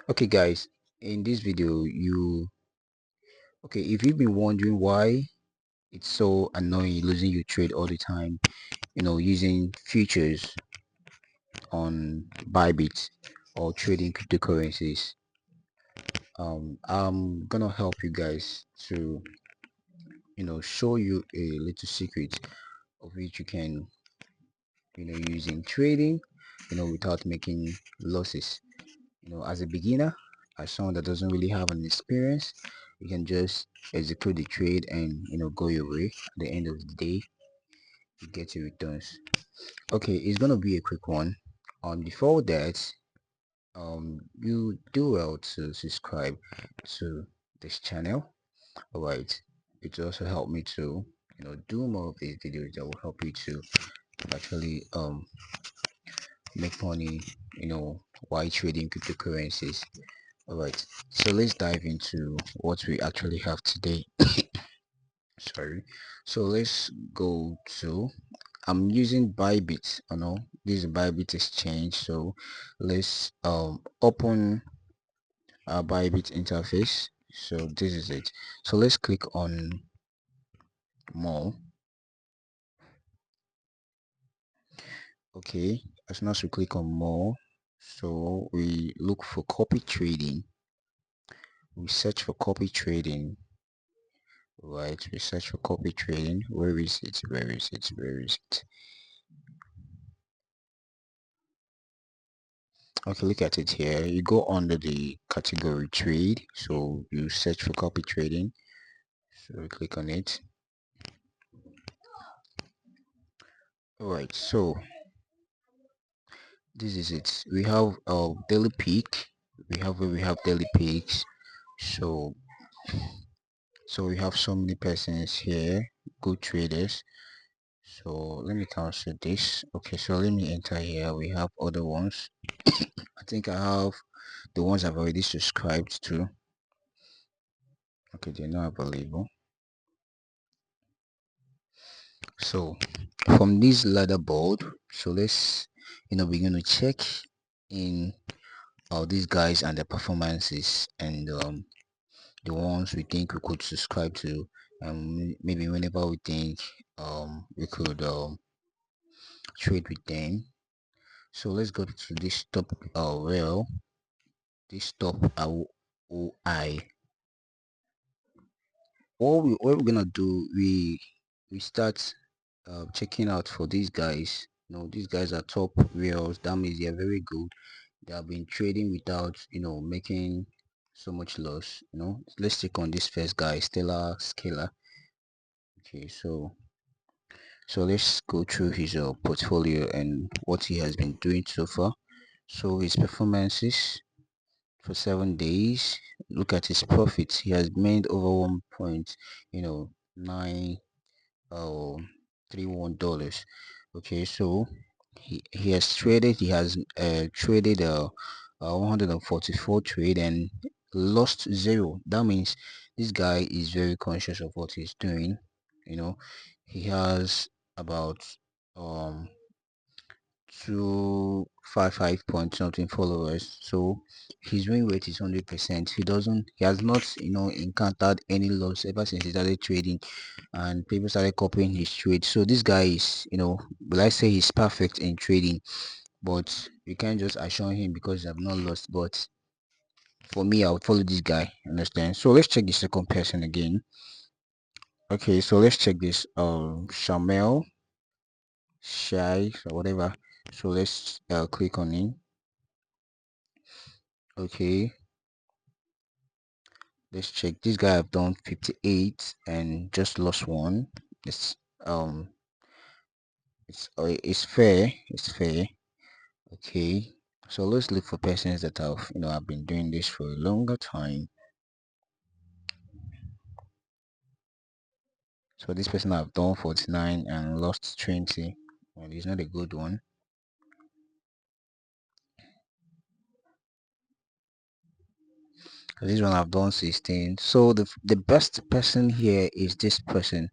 Okay guys, in this video if you've been wondering why it's so annoying losing your trade all the time, using futures on Bybit or trading cryptocurrencies, I'm gonna help you guys to show you a little secret of which you can using trading without making losses. As a beginner, as someone that doesn't really have an experience, you can just execute the trade and go your way. At the end of the day, you get your returns. Okay, it's gonna be a quick one. Before that, you do well to subscribe to this channel. All right, it will also help me to do more of these videos that will help you to actually make money while trading cryptocurrencies. All right, so let's dive into what we actually have today. Sorry. So let's go to, I'm using Bybit. This is Bybit exchange. So let's open our Bybit interface. So this is it. So let's click on more. Okay, as soon as we click on more, so we look for copy trading. We search for copy trading. Right, we search for copy trading. Where is it? Where is it? Where is it? Okay, look at it here. You go under the category trade, so you search for copy trading. So we click on it. All right, so this is it. We have daily peak. We have daily peaks. So we have so many persons here, good traders. So let me cancel this. Okay, so let me enter here. We have other ones. I think I have the ones I've already subscribed to. Okay, they're not available. So from this ladder board, so let's we're going to check in these guys and their performances, and the ones we think we could subscribe to, and maybe whenever we think we could trade with them. So let's go to this top rail, this top OI. What we're gonna do, we start checking out for these guys. These guys are top rails. That means they're very good. They have been trading without making so much loss. Let's check on this first guy, Stellar Scalar. Okay, so let's go through his portfolio and what he has been doing so far. So his performances for 7 days. Look at his profits. He has made over 1 point, 9 $31. Okay, so he has traded. He has traded 144 trade and lost zero. That means this guy is very conscious of what he's doing. He has about um 255 point something followers, so his win rate is 100%. He has not encountered any loss ever since he started trading, and people started copying his trade. So this guy is, will I say he's perfect in trading, but you can't just assure him because I've not lost. But for me, I would follow this guy, understand? So let's check the second person again. Okay, so let's check this Shamel Shai or whatever. So let's click on him. Okay, let's check. This guy I've done 58 and just lost one. It's um it's fair. It's fair. Okay, so let's look for persons that have been doing this for a longer time. So this person I've done 49 and lost 20. Well, it's not a good one. This one I've done 16. So the best person here is this person.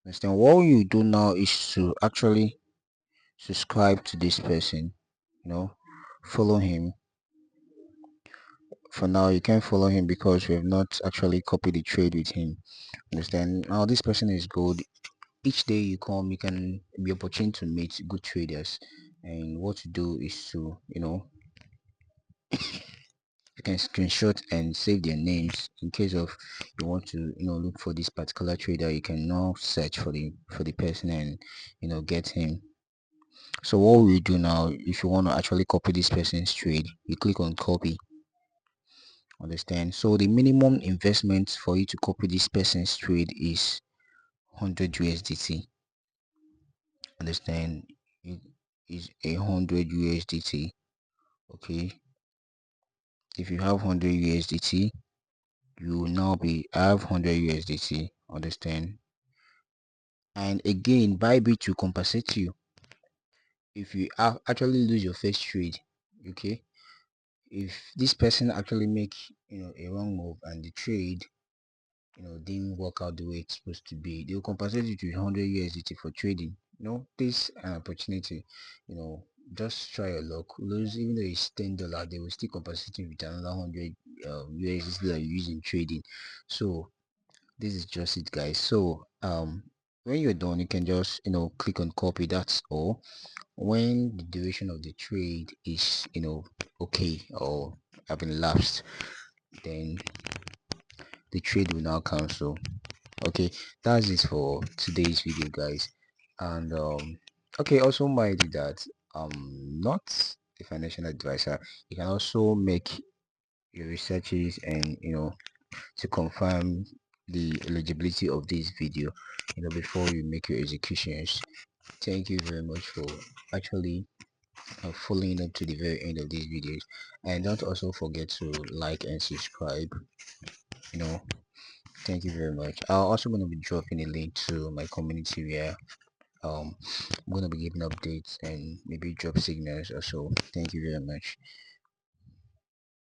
Understand? What you do now is to actually subscribe to this person. Follow him. for now you can't follow him because we have not actually copied the trade with him. Understand? Now this person is good. Each day you come, you can be opportune to meet good traders, and what to do is to, you can screenshot and save their names in case of you want to, look for this particular trader. You can now search for the person and, get him. So what we do now, if you want to actually copy this person's trade, you click on copy. Understand? So the minimum investment for you to copy this person's trade is 100 USDT. Understand? It is 100 USDT. Okay, if you have 100 USDT, you will now be have 100 USDT. Understand? And again, Bybit will compensate you if you actually lose your first trade. Okay, if this person actually make a wrong move and the trade didn't work out the way it's supposed to be, they will compensate you to 100 USDT for trading. This an opportunity. Just try your luck. Lose, even though it's $10, they will still compensate you with another 100 USDT that you use in trading. So this is just it, guys. So when you're done, you can just click on copy. That's all. When the duration of the trade is okay or having lapsed, then the trade will now cancel. Okay, that's it for today's video, guys. And okay, also mind you that not a financial advisor. You can also make your researches and to confirm the eligibility of this video before you make your executions. Thank you very much for actually following up to the very end of these videos, and don't also forget to like and subscribe. you know Thank you very much. I'm also going to be dropping a link to my community where I'm going to be giving updates and maybe drop signals or so. Thank you very much.